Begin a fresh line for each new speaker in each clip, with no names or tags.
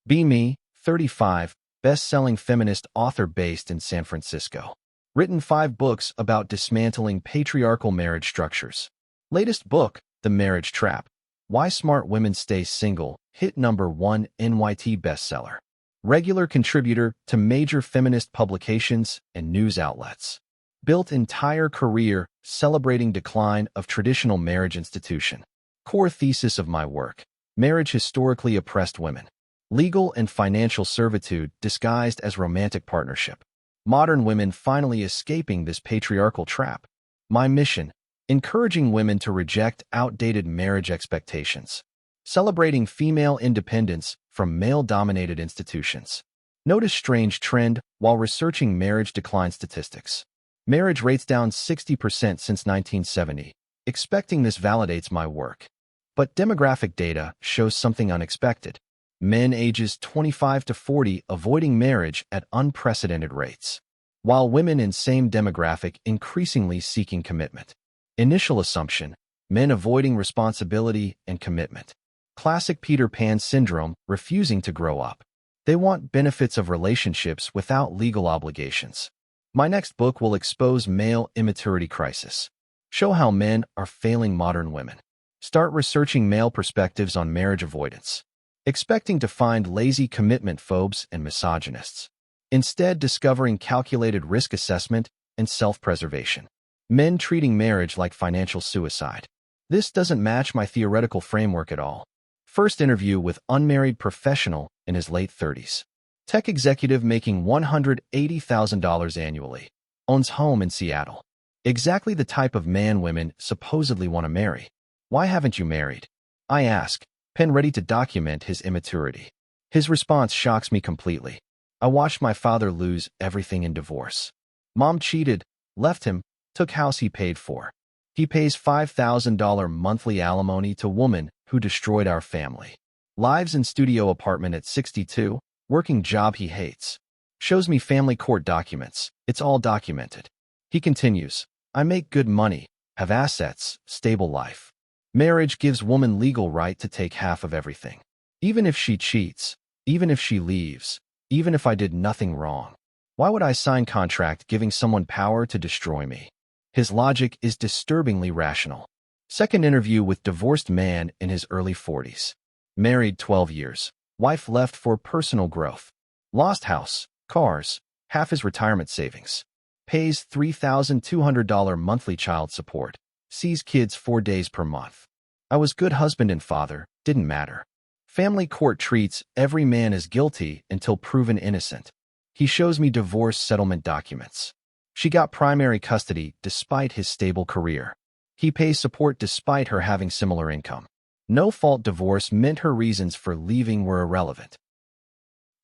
Be Me, 35, best-selling feminist author based in San Francisco. Written 5 books about dismantling patriarchal marriage structures. Latest book, The Marriage Trap. Why Smart Women Stay Single, hit #1 NYT bestseller. Regular contributor to major feminist publications and news outlets. Built entire career celebrating decline of traditional marriage institution. Core thesis of my work. Marriage historically oppressed women. Legal and financial servitude disguised as romantic partnership. Modern women finally escaping this patriarchal trap. My mission, encouraging women to reject outdated marriage expectations. Celebrating female independence from male-dominated institutions. Notice strange trend while researching marriage decline statistics. Marriage rates down 60% since 1970. Expecting this validates my work. But demographic data shows something unexpected. Men ages 25 to 40 avoiding marriage at unprecedented rates, while women in same demographic increasingly seeking commitment. Initial assumption, men avoiding responsibility and commitment. Classic Peter Pan syndrome, refusing to grow up. They want benefits of relationships without legal obligations. My next book will expose male immaturity crisis. Show how men are failing modern women. Start researching male perspectives on marriage avoidance. Expecting to find lazy commitment phobes and misogynists. Instead, discovering calculated risk assessment and self-preservation. Men treating marriage like financial suicide. This doesn't match my theoretical framework at all. First interview with unmarried professional in his late 30s. Tech executive making $180,000 annually. Owns home in Seattle. Exactly the type of man women supposedly want to marry. Why haven't you married? I ask, pen ready to document his immaturity. His response shocks me completely. I watched my father lose everything in divorce. Mom cheated, left him, took house he paid for. He pays $5,000 monthly alimony to woman who destroyed our family. Lives in studio apartment at 62, working job he hates. Shows me family court documents. It's all documented. He continues, I make good money, have assets, stable life. Marriage gives woman legal right to take half of everything. Even if she cheats, even if she leaves, even if I did nothing wrong. Why would I sign contract giving someone power to destroy me? His logic is disturbingly rational. Second interview with divorced man in his early 40s. Married 12 years. Wife left for personal growth. Lost house, cars, half his retirement savings. Pays $3,200 monthly child support. Sees kids 4 days per month. I was good husband and father, didn't matter. Family court treats every man as guilty until proven innocent. He shows me divorce settlement documents. She got primary custody despite his stable career. He pays support despite her having similar income. No-fault divorce meant her reasons for leaving were irrelevant.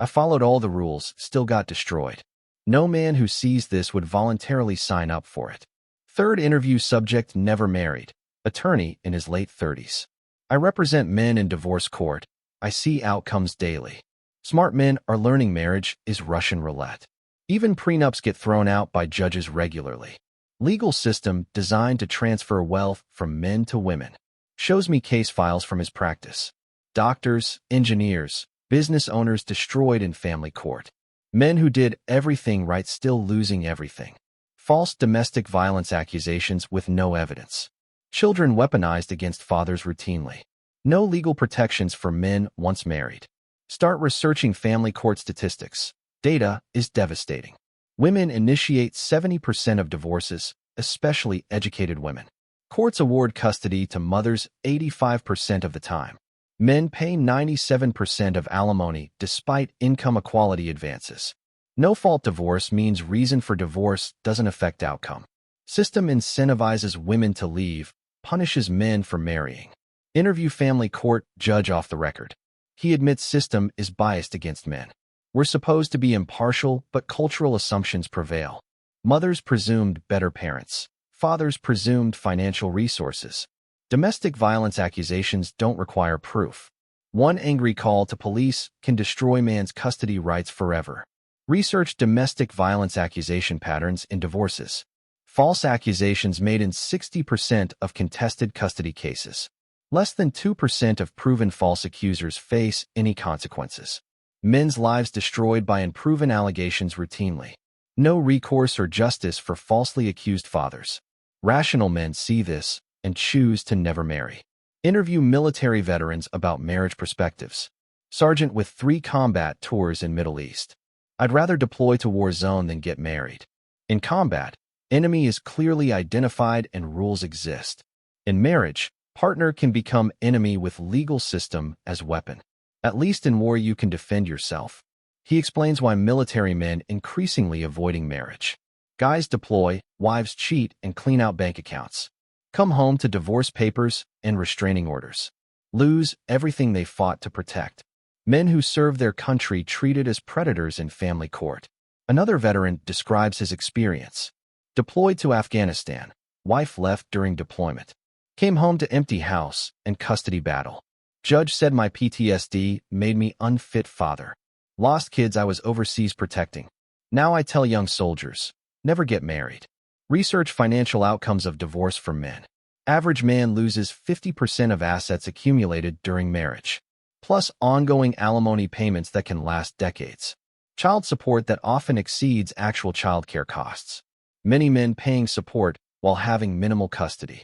I followed all the rules, still got destroyed. No man who sees this would voluntarily sign up for it. Third interview subject never married. Attorney in his late 30s. I represent men in divorce court. I see outcomes daily. Smart men are learning marriage is Russian roulette. Even prenups get thrown out by judges regularly. Legal system designed to transfer wealth from men to women. Shows me case files from his practice. Doctors, engineers, business owners destroyed in family court. Men who did everything right still losing everything. False domestic violence accusations with no evidence. Children weaponized against fathers routinely. No legal protections for men once married. Start researching family court statistics. Data is devastating. Women initiate 70% of divorces, especially educated women. Courts award custody to mothers 85% of the time. Men pay 97% of alimony despite income equality advances. No-fault divorce means reason for divorce doesn't affect outcome. System incentivizes women to leave, punishes men for marrying. Interview family court judge off the record. He admits system is biased against men. We're supposed to be impartial, but cultural assumptions prevail. Mothers presumed better parents. Fathers presumed financial resources. Domestic violence accusations don't require proof. One angry call to police can destroy man's custody rights forever. Research domestic violence accusation patterns in divorces. False accusations made in 60% of contested custody cases. Less than 2% of proven false accusers face any consequences. Men's lives destroyed by unproven allegations routinely. No recourse or justice for falsely accused fathers. Rational men see this and choose to never marry. Interview military veterans about marriage perspectives. Sergeant with 3 combat tours in Middle East. I'd rather deploy to war zone than get married. In combat, enemy is clearly identified and rules exist. In marriage, partner can become enemy with legal system as weapon. At least in war you can defend yourself. He explains why military men increasingly avoiding marriage. Guys deploy, wives cheat and clean out bank accounts. Come home to divorce papers and restraining orders. Lose everything they fought to protect. Men who serve their country treated as predators in family court. Another veteran describes his experience. Deployed to Afghanistan. Wife left during deployment. Came home to empty house and custody battle. Judge said my PTSD made me unfit father. Lost kids I was overseas protecting. Now I tell young soldiers, never get married. Research financial outcomes of divorce for men. Average man loses 50% of assets accumulated during marriage, plus ongoing alimony payments that can last decades. Child support that often exceeds actual childcare costs. Many men paying support while having minimal custody.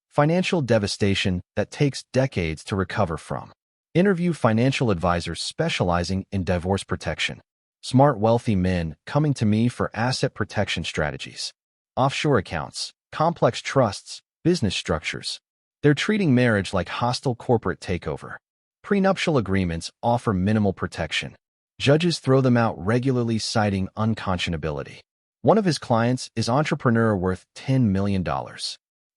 Financial devastation that takes decades to recover from. Interview financial advisors specializing in divorce protection. Smart, wealthy men coming to me for asset protection strategies. Offshore accounts, complex trusts, business structures. They're treating marriage like hostile corporate takeover. Prenuptial agreements offer minimal protection. Judges throw them out regularly, citing unconscionability. One of his clients is entrepreneur worth $10 million.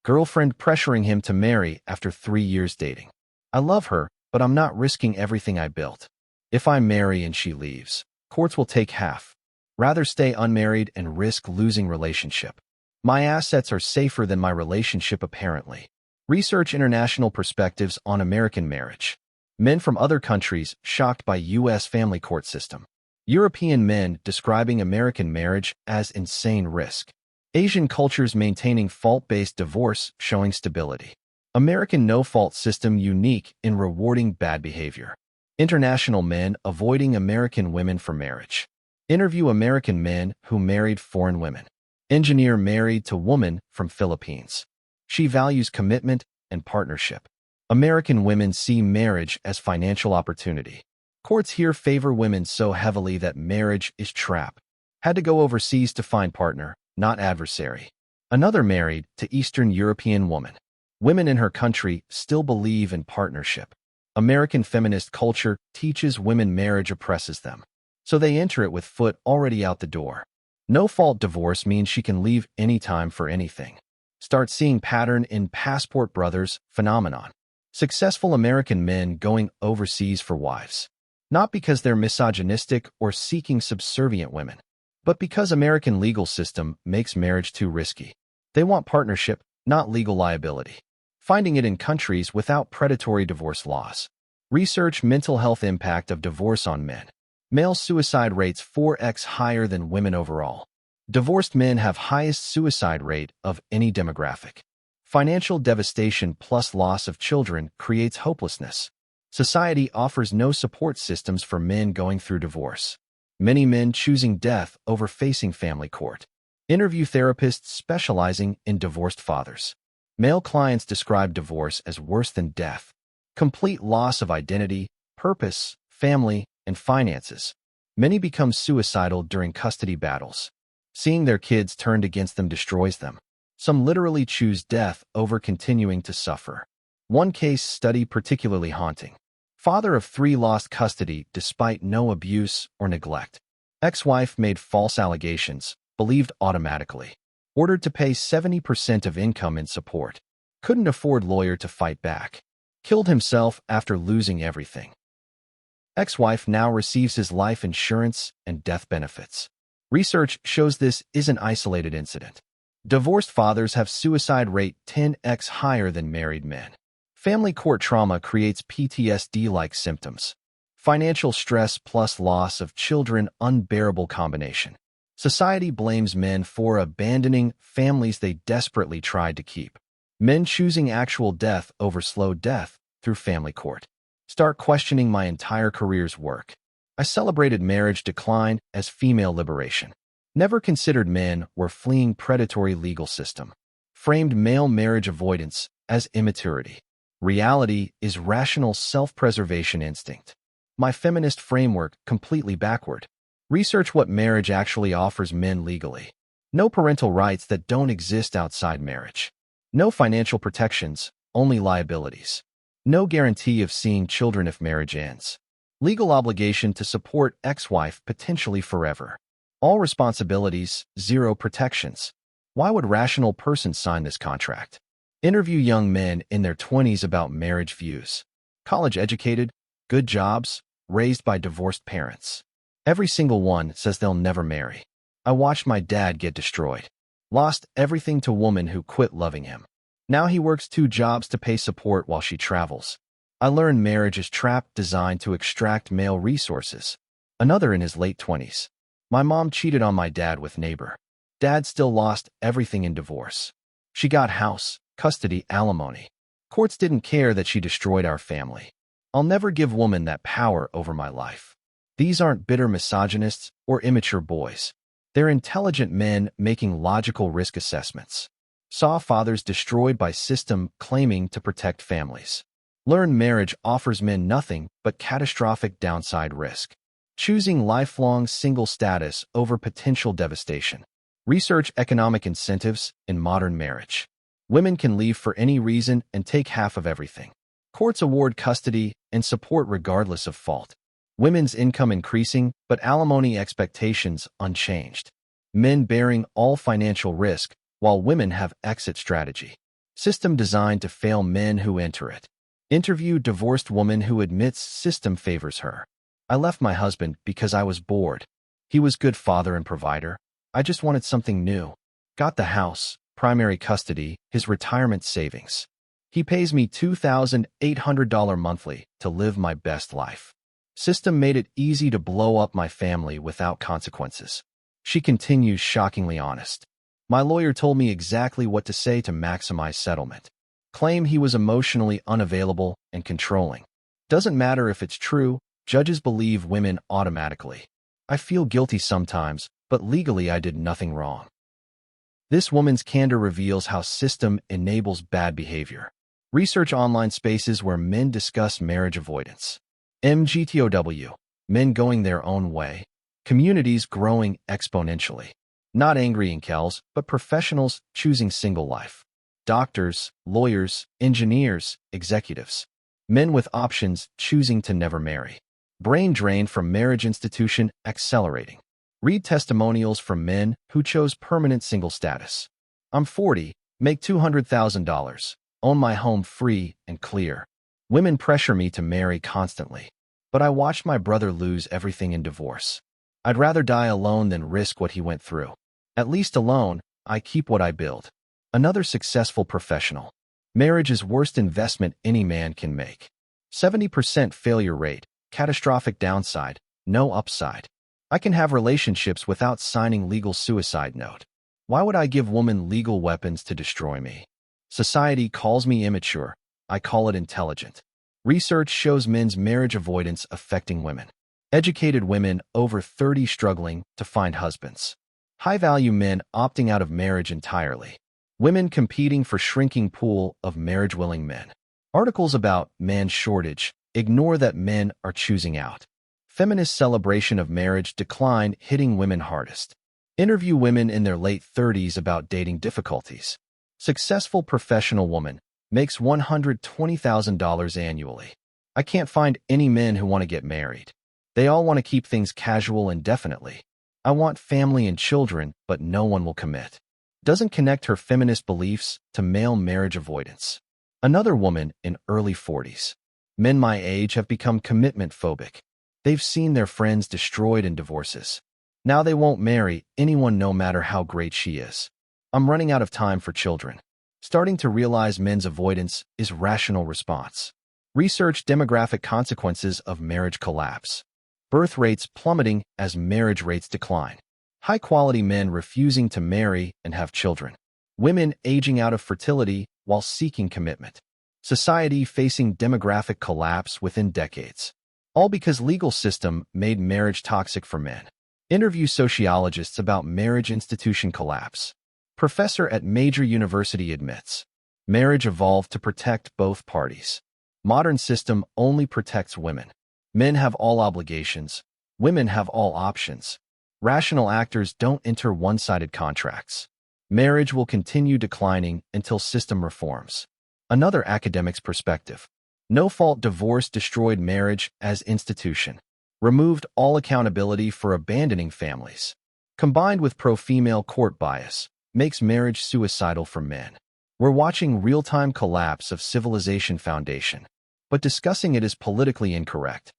Girlfriend pressuring him to marry after 3 years dating. I love her, but I'm not risking everything I built. If I marry and she leaves, courts will take half. Rather stay unmarried and risk losing relationship. My assets are safer than my relationship apparently. Research international perspectives on American marriage. Men from other countries shocked by U.S. family court system. European men describing American marriage as insane risk. Asian cultures maintaining fault-based divorce showing stability. American no-fault system unique in rewarding bad behavior. International men avoiding American women for marriage. Interview American men who married foreign women. Engineer married to woman from Philippines. She values commitment and partnership. American women see marriage as financial opportunity. Courts here favor women so heavily that marriage is trap. Had to go overseas to find partner, not adversary. Another married to Eastern European woman. Women in her country still believe in partnership. American feminist culture teaches women marriage oppresses them, so they enter it with foot already out the door. No-fault divorce means she can leave anytime for anything. Start seeing pattern in passport brothers phenomenon. Successful American men going overseas for wives. Not because they're misogynistic or seeking subservient women, but because American legal system makes marriage too risky. They want partnership, not legal liability. Finding it in countries without predatory divorce laws. Research mental health impact of divorce on men. Male suicide rates 4x higher than women overall. Divorced men have highest suicide rate of any demographic. Financial devastation plus loss of children creates hopelessness. Society offers no support systems for men going through divorce. Many men choosing death over facing family court. Interview therapists specializing in divorced fathers. Male clients describe divorce as worse than death. Complete loss of identity, purpose, family, and finances. Many become suicidal during custody battles. Seeing their kids turned against them destroys them. Some literally choose death over continuing to suffer. One case study particularly haunting. Father of 3 lost custody despite no abuse or neglect. Ex-wife made false allegations, believed automatically. Ordered to pay 70% of income in support. Couldn't afford lawyer to fight back. Killed himself after losing everything. Ex-wife now receives his life insurance and death benefits. Research shows this is an isolated incident. Divorced fathers have suicide rate 10x higher than married men. Family court trauma creates PTSD-like symptoms. Financial stress plus loss of children unbearable combination. Society blames men for abandoning families they desperately tried to keep. Men choosing actual death over slow death through family court. Start questioning my entire career's work. I celebrated marriage decline as female liberation. Never considered men were fleeing predatory legal system. Framed male marriage avoidance as immaturity. Reality is rational self-preservation instinct. My feminist framework completely backward. Research what marriage actually offers men legally. No parental rights that don't exist outside marriage. No financial protections, only liabilities. No guarantee of seeing children if marriage ends. Legal obligation to support ex-wife potentially forever. All responsibilities, zero protections. Why would rational persons sign this contract? Interview young men in their 20s about marriage views. College educated, good jobs, raised by divorced parents. Every single one says they'll never marry. I watched my dad get destroyed. Lost everything to woman who quit loving him. Now he works 2 jobs to pay support while she travels. I learned marriage is trap designed to extract male resources. Another in his late 20s. My mom cheated on my dad with neighbor. Dad still lost everything in divorce. She got house, custody, alimony. Courts didn't care that she destroyed our family. I'll never give woman that power over my life. These aren't bitter misogynists or immature boys. They're intelligent men making logical risk assessments. Saw fathers destroyed by system claiming to protect families. Learn marriage offers men nothing but catastrophic downside risk. Choosing lifelong single status over potential devastation. Research economic incentives in modern marriage. Women can leave for any reason and take half of everything. Courts award custody and support regardless of fault. Women's income increasing, but alimony expectations unchanged. Men bearing all financial risk, while women have exit strategy. System designed to fail men who enter it. Interview divorced woman who admits system favors her. I left my husband because I was bored. He was good father and provider. I just wanted something new. Got the house, primary custody, his retirement savings. He pays me $2,800 monthly to live my best life. System made it easy to blow up my family without consequences. She continues shockingly honest. My lawyer told me exactly what to say to maximize settlement. Claim he was emotionally unavailable and controlling. Doesn't matter if it's true, judges believe women automatically. I feel guilty sometimes, but legally I did nothing wrong. This woman's candor reveals how system enables bad behavior. Research online spaces where men discuss marriage avoidance. MGTOW, men going their own way. Communities growing exponentially. Not angry incels, but professionals choosing single life. Doctors, lawyers, engineers, executives. Men with options choosing to never marry. Brain drain from marriage institution accelerating. Read testimonials from men who chose permanent single status. I'm 40, make $200,000, own my home free and clear. Women pressure me to marry constantly. But I watched my brother lose everything in divorce. I'd rather die alone than risk what he went through. At least alone, I keep what I build. Another successful professional. Marriage is worst investment any man can make. 70% failure rate, catastrophic downside, no upside. I can have relationships without signing legal suicide note. Why would I give women legal weapons to destroy me? Society calls me immature. I call it intelligent. Research shows men's marriage avoidance affecting women. Educated women over 30 struggling to find husbands. High-value men opting out of marriage entirely. Women competing for shrinking pool of marriage-willing men. Articles about man shortage ignore that men are choosing out. Feminist celebration of marriage decline hitting women hardest. Interview women in their late 30s about dating difficulties. Successful professional woman makes $120,000 annually. I can't find any men who want to get married. They all want to keep things casual indefinitely. I want family and children, but no one will commit. Doesn't connect her feminist beliefs to male marriage avoidance. Another woman in early 40s. Men my age have become commitment phobic. They've seen their friends destroyed in divorces. Now they won't marry anyone no matter how great she is. I'm running out of time for children. Starting to realize men's avoidance is rational response. Research demographic consequences of marriage collapse. Birth rates plummeting as marriage rates decline. High-quality men refusing to marry and have children. Women aging out of fertility while seeking commitment. Society facing demographic collapse within decades. All because legal system made marriage toxic for men. Interview sociologists about marriage institution collapse. Professor at major university admits, marriage evolved to protect both parties. Modern system only protects women. Men have all obligations. Women have all options. Rational actors don't enter one-sided contracts. Marriage will continue declining until system reforms. Another academic's perspective. No-fault divorce destroyed marriage as institution. Removed all accountability for abandoning families. Combined with pro-female court bias, makes marriage suicidal for men. We're watching real-time collapse of civilization foundation, but discussing it is politically incorrect.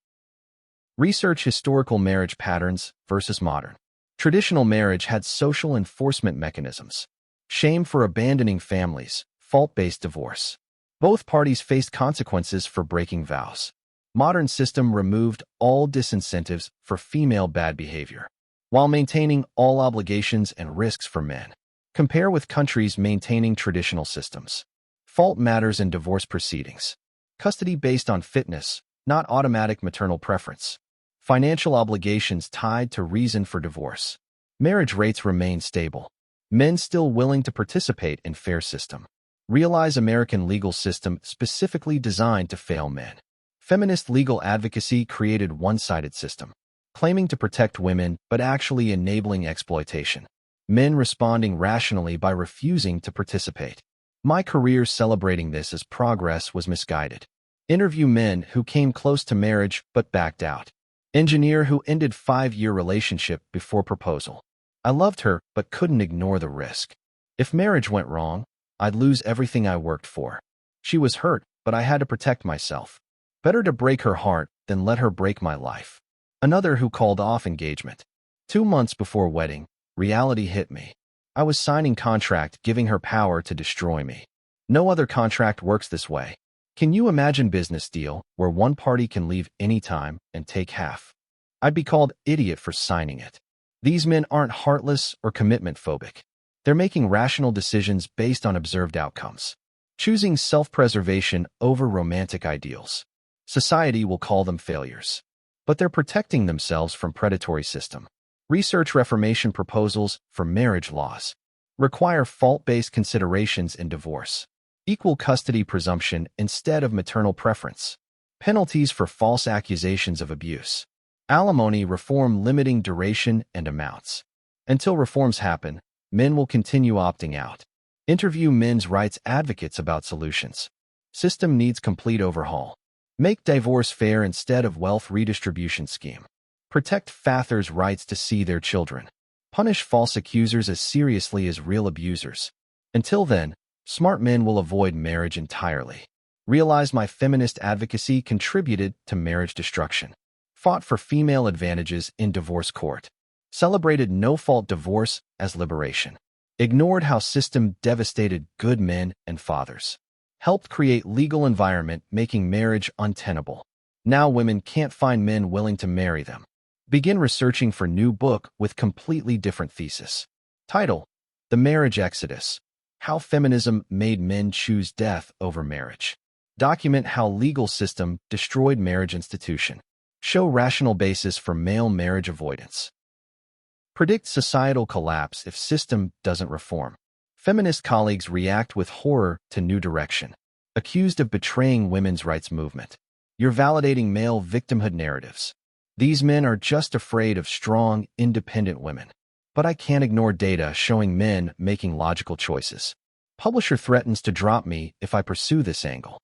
Research historical marriage patterns versus modern. Traditional marriage had social enforcement mechanisms. Shame for abandoning families, fault-based divorce. Both parties faced consequences for breaking vows. Modern system removed all disincentives for female bad behavior, while maintaining all obligations and risks for men. Compare with countries maintaining traditional systems. Fault matters in divorce proceedings. Custody based on fitness, not automatic maternal preference. Financial obligations tied to reason for divorce. Marriage rates remain stable. Men still willing to participate in fair system. Realize American legal system specifically designed to fail men. Feminist legal advocacy created one-sided system, claiming to protect women but actually enabling exploitation. Men responding rationally by refusing to participate. My career celebrating this as progress was misguided. Interview men who came close to marriage but backed out. Engineer who ended 5-year relationship before proposal. I loved her but couldn't ignore the risk. If marriage went wrong, I'd lose everything I worked for. She was hurt, but I had to protect myself. Better to break her heart than let her break my life. Another who called off engagement. 2 months before wedding, reality hit me. I was signing contract giving her power to destroy me. No other contract works this way. Can you imagine business deal where one party can leave anytime and take half? I'd be called idiot for signing it. These men aren't heartless or commitment phobic. They're making rational decisions based on observed outcomes, choosing self-preservation over romantic ideals. Society will call them failures, but they're protecting themselves from predatory system. Research reformation proposals for marriage laws require fault-based considerations in divorce, equal custody presumption instead of maternal preference, penalties for false accusations of abuse, alimony reform limiting duration and amounts. Until reforms happen, men will continue opting out. Interview men's rights advocates about solutions. System needs complete overhaul. Make divorce fair instead of wealth redistribution scheme. Protect fathers' rights to see their children. Punish false accusers as seriously as real abusers. Until then, smart men will avoid marriage entirely. Realize my feminist advocacy contributed to marriage destruction. Fought for female advantages in divorce court. Celebrated no-fault divorce as liberation. Ignored how system devastated good men and fathers. Helped create legal environment making marriage untenable. Now women can't find men willing to marry them. Begin researching for new book with completely different thesis. Title: The Marriage Exodus. How Feminism Made Men Choose Death Over Marriage. Document how legal system destroyed marriage institution. Show rational basis for male marriage avoidance. Predict societal collapse if system doesn't reform. Feminist colleagues react with horror to new direction. Accused of betraying women's rights movement. You're validating male victimhood narratives. These men are just afraid of strong, independent women. But I can't ignore data showing men making logical choices. Publisher threatens to drop me if I pursue this angle.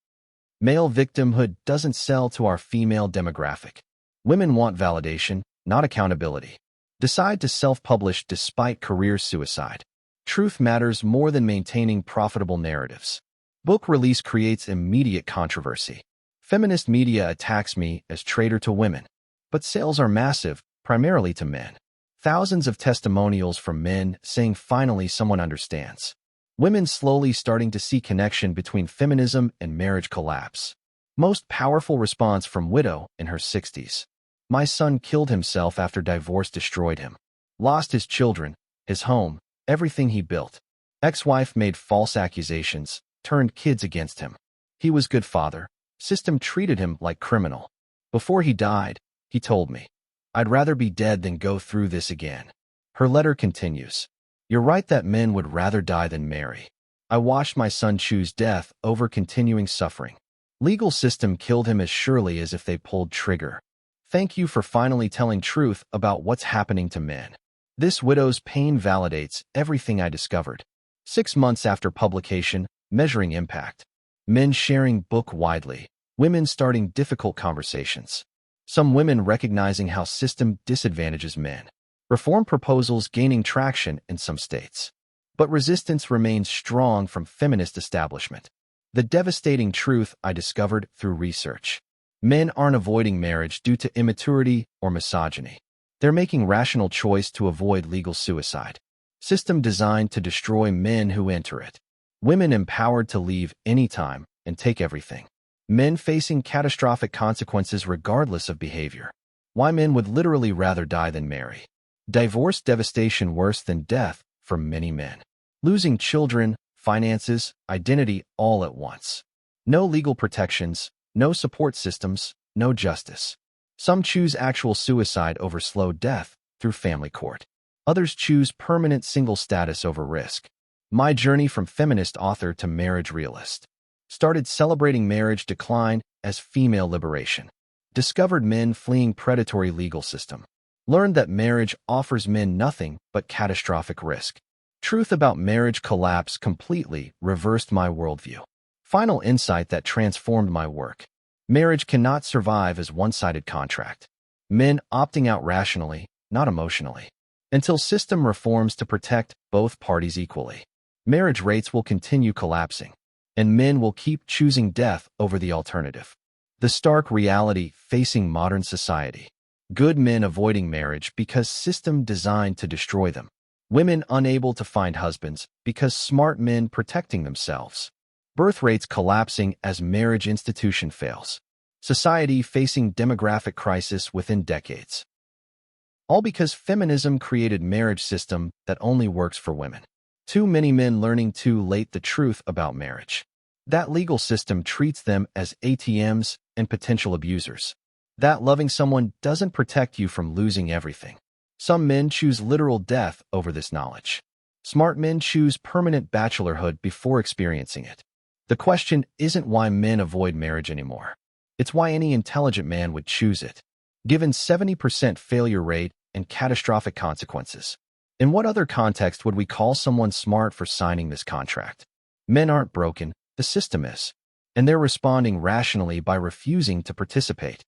Male victimhood doesn't sell to our female demographic. Women want validation, not accountability. Decide to self-publish despite career suicide. Truth matters more than maintaining profitable narratives. Book release creates immediate controversy. Feminist media attacks me as traitor to women. But sales are massive, primarily to men. Thousands of testimonials from men saying finally someone understands. Women slowly starting to see connection between feminism and marriage collapse. Most powerful response from widow in her 60s. My son killed himself after divorce destroyed him. Lost his children, his home, everything he built. Ex-wife made false accusations, turned kids against him. He was good father. System treated him like criminal. Before he died, he told me, "I'd rather be dead than go through this again." Her letter continues, "You're right that men would rather die than marry. I watched my son choose death over continuing suffering. Legal system killed him as surely as if they pulled trigger. Thank you for finally telling truth about what's happening to men. This widow's pain validates everything I discovered." 6 months after publication, measuring impact. Men sharing book widely. Women starting difficult conversations. Some women recognizing how system disadvantages men. Reform proposals gaining traction in some states. But resistance remains strong from feminist establishment. The devastating truth I discovered through research. Men aren't avoiding marriage due to immaturity or misogyny. They're making rational choice to avoid legal suicide. System designed to destroy men who enter it. Women empowered to leave anytime and take everything. Men facing catastrophic consequences regardless of behavior. Why men would literally rather die than marry. Divorce devastation worse than death for many men. Losing children, finances, identity all at once. No legal protections, no support systems, no justice. Some choose actual suicide over slow death through family court. Others choose permanent single status over risk. My journey from feminist author to marriage realist. Started celebrating marriage decline as female liberation. Discovered men fleeing predatory legal system. Learned that marriage offers men nothing but catastrophic risk. Truth about marriage collapse completely reversed my worldview. Final insight that transformed my work. Marriage cannot survive as one-sided contract. Men opting out rationally, not emotionally. Until system reforms to protect both parties equally. Marriage rates will continue collapsing, and men will keep choosing death over the alternative. The stark reality facing modern society. Good men avoiding marriage because system designed to destroy them. Women unable to find husbands because smart men protecting themselves. Birth rates collapsing as marriage institution fails. Society facing demographic crisis within decades. All because feminism created marriage system that only works for women. Too many men learning too late the truth about marriage. That legal system treats them as ATMs and potential abusers. That loving someone doesn't protect you from losing everything. Some men choose literal death over this knowledge. Smart men choose permanent bachelorhood before experiencing it. The question isn't why men avoid marriage anymore. It's why any intelligent man would choose it. Given 70% failure rate and catastrophic consequences. In what other context would we call someone smart for signing this contract? Men aren't broken, the system is. And they're responding rationally by refusing to participate.